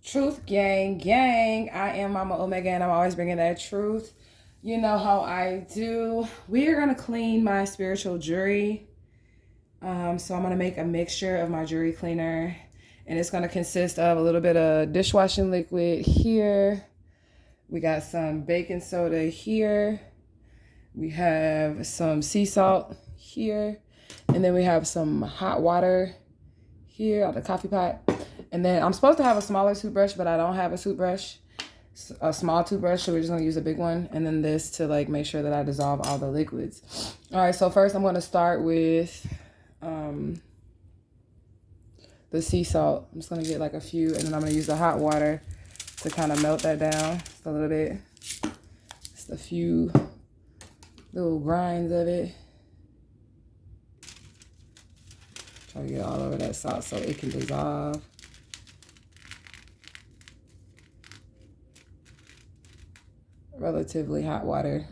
Truth gang. I am Mama Omega and I'm always bringing that truth. You know how I do. We are going to clean my spiritual jewelry. So I'm going to make a mixture of my jewelry cleaner. And it's going to consist of a little bit of dishwashing liquid here. We got some baking soda here. We have some sea salt here. And then we have some hot water here out the coffee pot. And then I'm supposed to have a smaller toothbrush, but I don't have a toothbrush, a small toothbrush, so we're just gonna use a big one. And then this to like make sure that I dissolve all the liquids. All right, so first I'm gonna start with the sea salt. I'm just gonna get like a few, and then I'm gonna use the hot water to kind of melt that down just a little bit. Just a few little grinds of it. Try to get all over that salt so it can dissolve. Relatively hot water.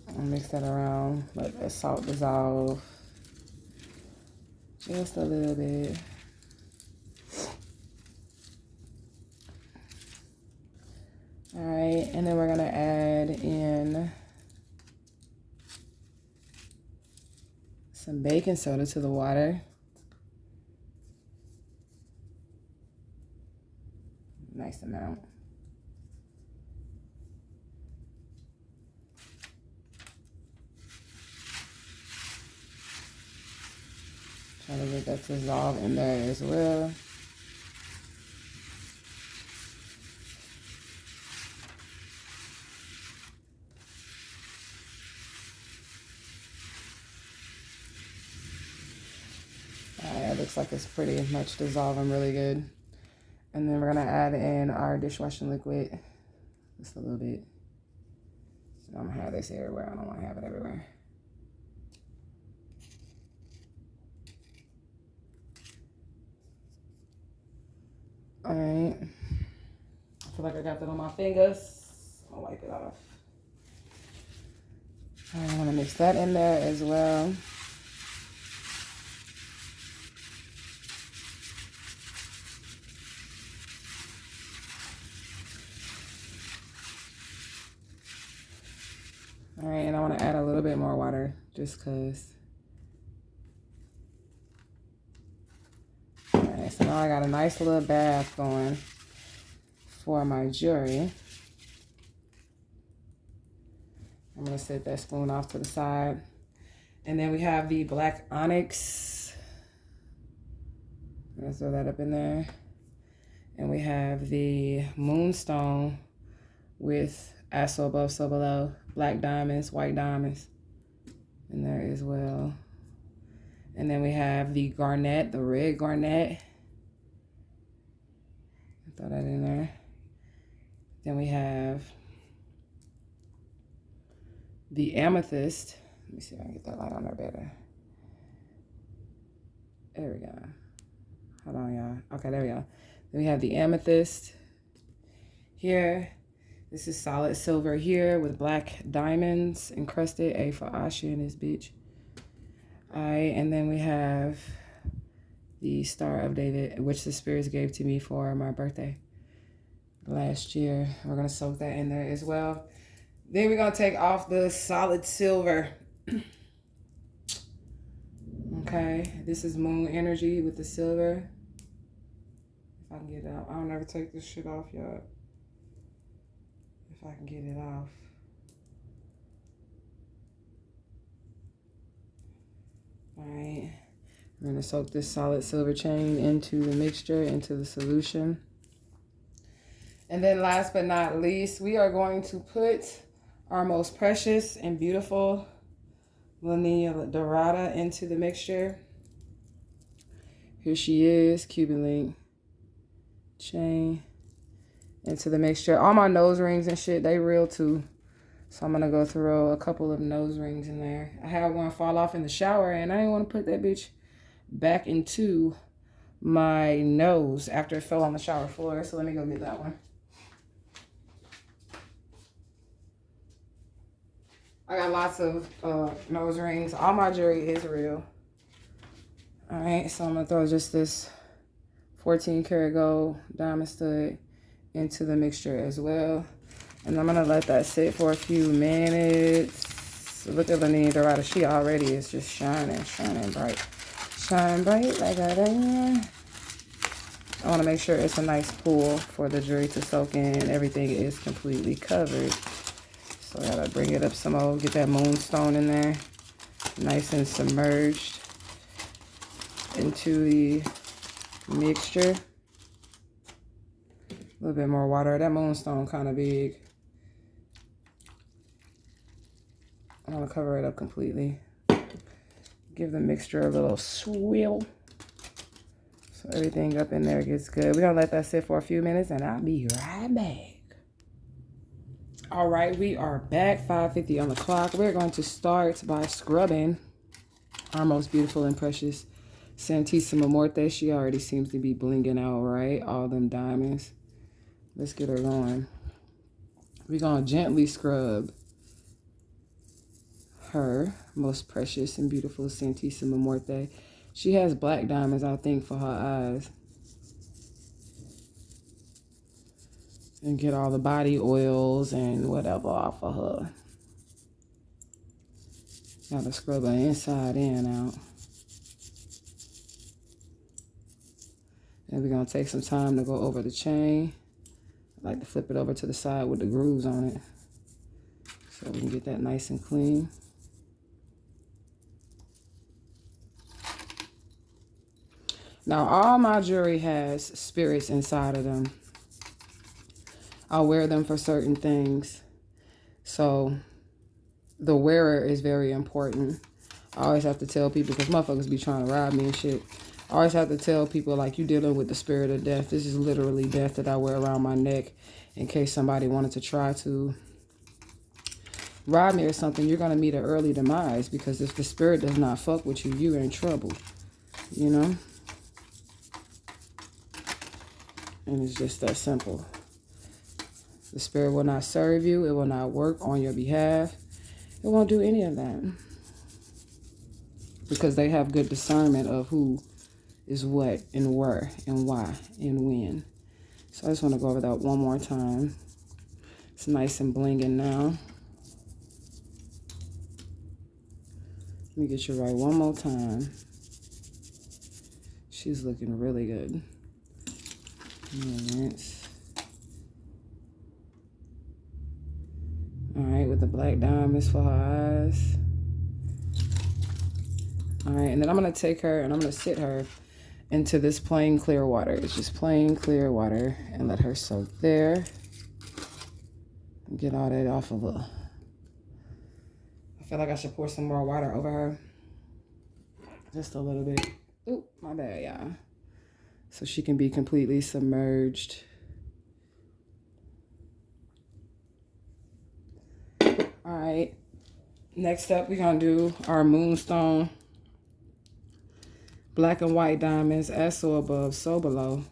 I'll mix that around, let that salt dissolve just a little bit. All right, and then we're gonna add in some baking soda to the water. Nice amount. Try to get that to dissolve in there as well. It looks like it's pretty much dissolving really good. And then we're gonna add in our dishwashing liquid, just a little bit. I'm gonna have this everywhere. I don't wanna have it everywhere. All right, I feel like I got that on my fingers. I'll wipe it off. All right, I'm gonna mix that in there as well. All right, and I want to add a little bit more water just because. All right, so now I got a nice little bath going for my jewelry. I'm going to set that spoon off to the side. And then we have the black onyx. I'm going to throw that up in there. And we have the moonstone with as so above, so below, black diamonds, white diamonds in there as well. And then we have the garnet, the red garnet. Throw that in there. Then we have the amethyst. Let me see if I can get that light on there better. There we go. Hold on, y'all. Okay, there we go. Then we have the amethyst here. This is solid silver here with black diamonds encrusted. A for Asha in this bitch. All right, and then we have the Star of David, which the spirits gave to me for my birthday last year. We're gonna soak that in there as well. Then we're gonna take off the solid silver. Okay, this is moon energy with the silver. If I can get it out. I don't ever take this shit off, y'all. If I can get it off. All right, I'm gonna soak this solid silver chain into the mixture, into the solution. And then last but not least, we are going to put our most precious and beautiful Linea Dorada into the mixture. Here she is, Cuban link chain into the mixture. All my nose rings and shit, they real too. So I'm gonna go throw a couple of nose rings in there. I had one fall off in the shower and I didn't want to put that bitch back into my nose after it fell on the shower floor. So let me go get that one. I got lots of nose rings. All my jewelry is real. All right, so I'm gonna throw just this 14 karat gold diamond stud into the mixture as well. And I'm gonna let that sit for a few minutes. Look at BaylaOra-Isreal. She already is just shining bright. Shine bright like a diamond. I want to make sure it's a nice pool for the jewelry to soak in. Everything is completely covered. So I gotta bring it up some more. Get that moonstone in there. Nice and submerged into the mixture. A little bit more water. That moonstone kind of big. I'm gonna cover it up completely. Give the mixture a little swirl so everything up in there gets good. We're gonna let that sit for a few minutes and I'll be right back. All right, we are back. 5:50 on the clock. We're going to start by scrubbing our most beautiful and precious Santissima Morte. She already seems to be blinging out, right? All them diamonds. Let's get her going. We're gonna gently scrub her most precious and beautiful Santissima Morte. She has black diamonds, I think, for her eyes. And get all the body oils and whatever off of her. Gotta scrub her inside and out. And we're gonna take some time to go over the chain. I like to flip it over to the side with the grooves on it, so we can get that nice and clean. Now, all my jewelry has spirits inside of them. I wear them for certain things. So the wearer is very important. I always have to tell people, because motherfuckers be trying to rob me and shit. I always have to tell people, like, you dealing with the spirit of death. This is literally death that I wear around my neck in case somebody wanted to try to rob me or something. You're going to meet an early demise, because if the spirit does not fuck with you, you're in trouble, you know? And it's just that simple. The spirit will not serve you. It will not work on your behalf. It won't do any of that. Because they have good discernment of who is what and where and why and when. So I just want to go over that one more time. It's nice and blinging now. Let me get you right one more time. She's looking really good. Rinse. All right, with the black diamonds for her eyes. All right, and then I'm going to take her and I'm going to sit her into this plain clear water. It's just plain clear water, and let her soak there. Get all that off of her. I feel like I should pour some more water over her. Just a little bit. Oop, my bad, y'all. So she can be completely submerged. All right, next up, we're gonna do our moonstone. Black and white diamonds, as so above, so below.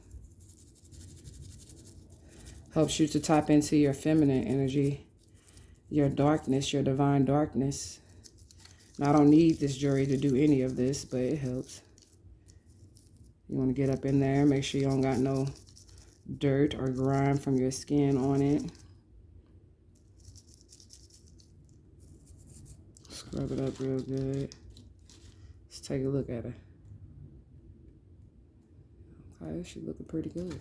Helps you to tap into your feminine energy, your darkness, your divine darkness. Now, I don't need this jewelry to do any of this, but it helps. You want to get up in there, make sure you don't got no dirt or grime from your skin on it. Scrub it up real good. Let's take a look at her. Okay, she's looking pretty good.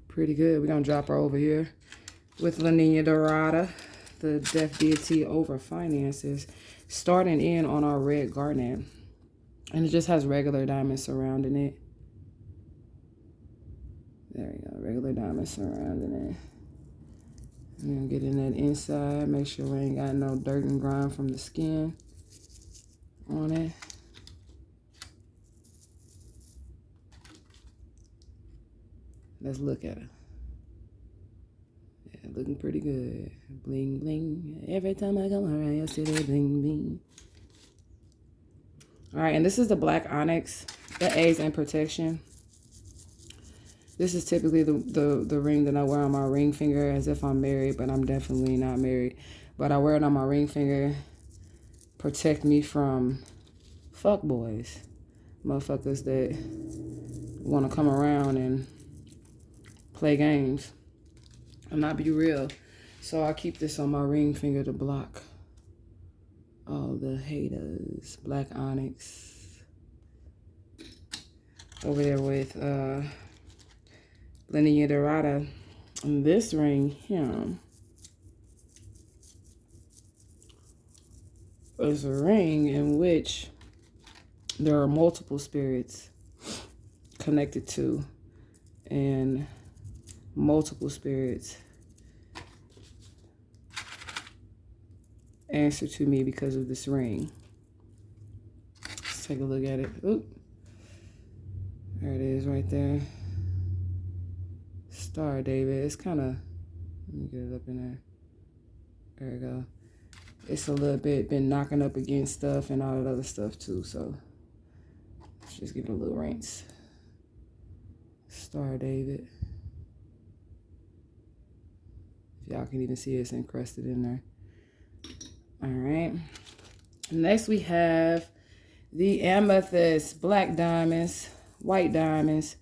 Pretty good. We're going to drop her over here with La Niña Dorada, the death deity over finances, starting in on our red garnet. And it just has regular diamonds surrounding it. There you go, regular diamonds surrounding it. I'm gonna get in that inside, make sure we ain't got no dirt and grime from the skin on it. Let's look at her. Yeah, looking pretty good. Bling, bling. Every time I come around, I see that bling, bling. All right, and this is the black onyx that aids in protection. This is typically the ring that I wear on my ring finger, as if I'm married, but I'm definitely not married. But I wear it on my ring finger, protect me from fuckboys. motherfuckers that want to come around and play games and not be real. So I keep this on my ring finger to block all the haters. Black onyx. Over there with Linear Dorada. And this ring here is a ring in which there are multiple spirits connected to, and multiple spirits answer to me because of this ring. Let's take a look at it. Oop. There it is right there. Star David. It's kind of, let me get it up in there. There we go. It's a little bit been knocking up against stuff and all that other stuff too. So let's just give it a little rinse. Star David. If y'all can even see it's encrusted in there. All right. Next we have the amethyst, black diamonds, white diamonds,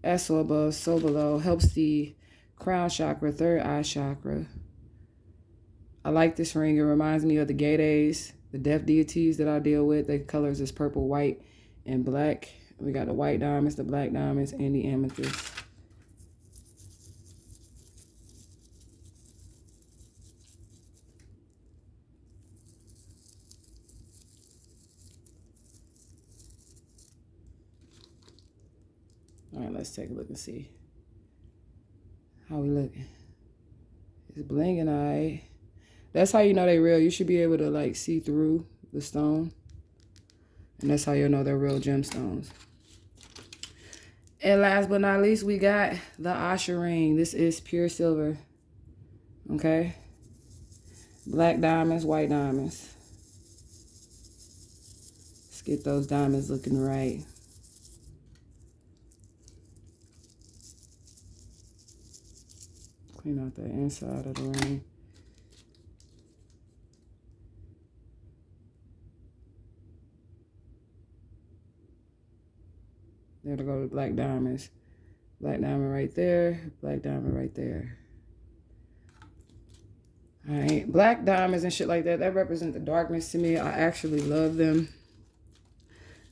as so above, so below. Helps the crown chakra, third eye chakra. I like this ring. It reminds me of the Gades, the death deities that I deal with. The colors is purple, white, and black. We got the white diamonds, the black diamonds, and the amethyst. All right, let's take a look and see how we look. It's blinging, all right. That's how you know they're real. You should be able to like see through the stone. And that's how you'll know they're real gemstones. And last but not least, we got the Asha ring. This is pure silver. Okay. Black diamonds, white diamonds. Let's get those diamonds looking right. Clean out the inside of the ring. There to go to black diamonds. Black diamond right there. Black diamond right there. All right. Black diamonds and shit like that, that represent the darkness to me. I actually love them.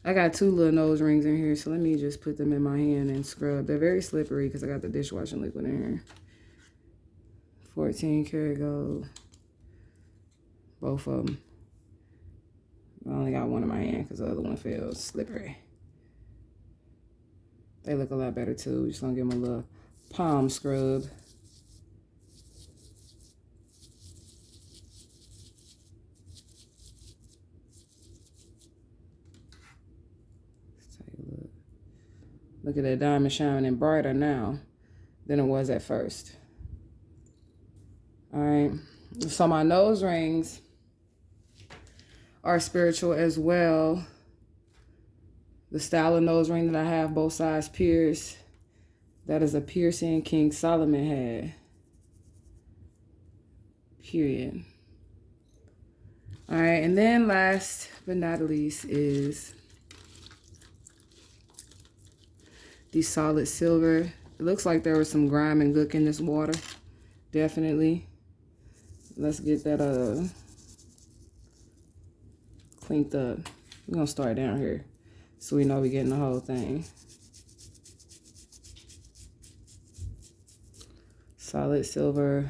I got two little nose rings in here, so let me just put them in my hand and scrub. They're very slippery because I got the dishwashing liquid in here. 14 karat gold. Both of them. I only got one in my hand because the other one feels slippery. They look a lot better too. Just gonna give them a little palm scrub. Let's take a look. Look at that diamond shining brighter now than it was at first. All right. So my nose rings are spiritual as well. The style of nose ring that I have, both sides pierced, that is a piercing King Solomon had. Period. All right, and then last but not least is the solid silver. It looks like there was some grime and gook in this water. Definitely. Let's get that cleaned up. We're gonna start down here so we know we're getting the whole thing. Solid silver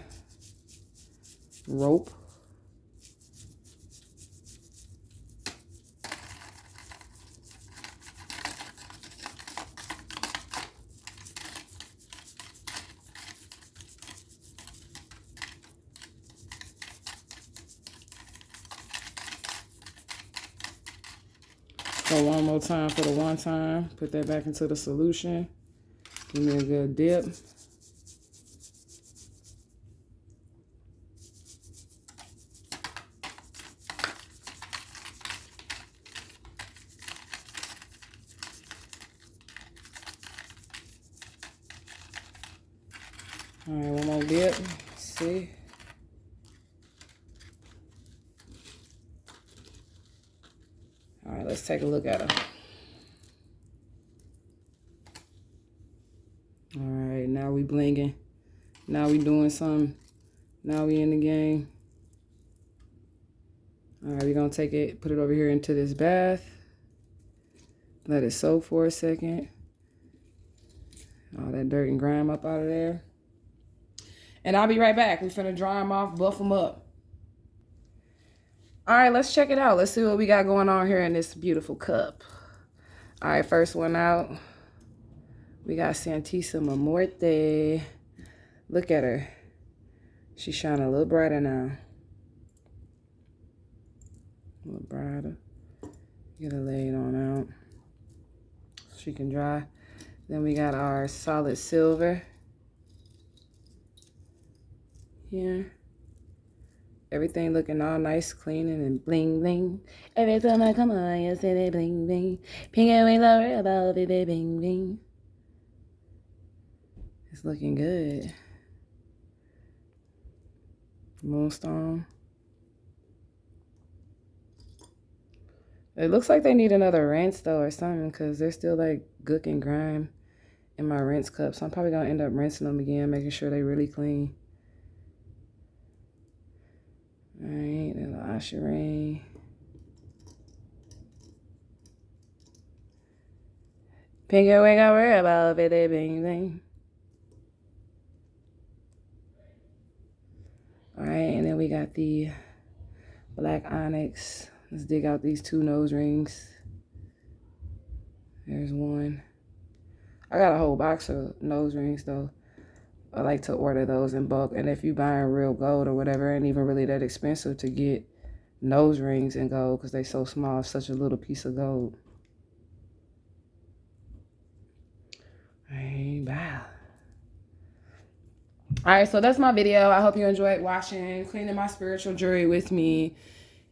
rope. So one more time for the one time. Put that back into the solution. Give me a good dip. All right, one more dip. See? All right, let's take a look at her. we blinging. Now we doing something. Now we in the game. All right, we're going to take it, put it over here into this bath. Let it soak for a second. All that dirt and grime up out of there. And I'll be right back. We're finna dry them off, buff them up. All right, let's check it out. Let's see what we got going on here in this beautiful cup. All right, first one out. We got Santissima Muerte. Look at her. She's shining a little brighter now. A little brighter. Get her laid on out. She can dry. Then we got our solid silver. Here. Everything looking all nice, clean, and bling bling. Every time I come on, you say they bling bling. Pink and wings are about baby bling bling. It's looking good. Moonstone. It looks like they need another rinse though or something because they're still like gook and grime in my rinse cup. So I'm probably going to end up rinsing them again, making sure they really clean. All right, little ASHAISreal. Pink and wing, I worry about it, bing bing. All right, and then we got the black onyx. Let's dig out these 2 nose rings. There's one. I got a whole box of nose rings though. I like to order those in bulk. And if you buying real gold or whatever, it ain't even really that expensive to get nose rings in gold because they so small. It's such a little piece of gold. Hey, bye. All right, so that's my video. I hope you enjoyed watching, cleaning my spiritual jewelry with me.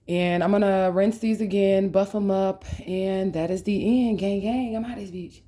And I'm going to rinse these again, buff them up. And that is the end. Gang, gang. I'm out of this bitch.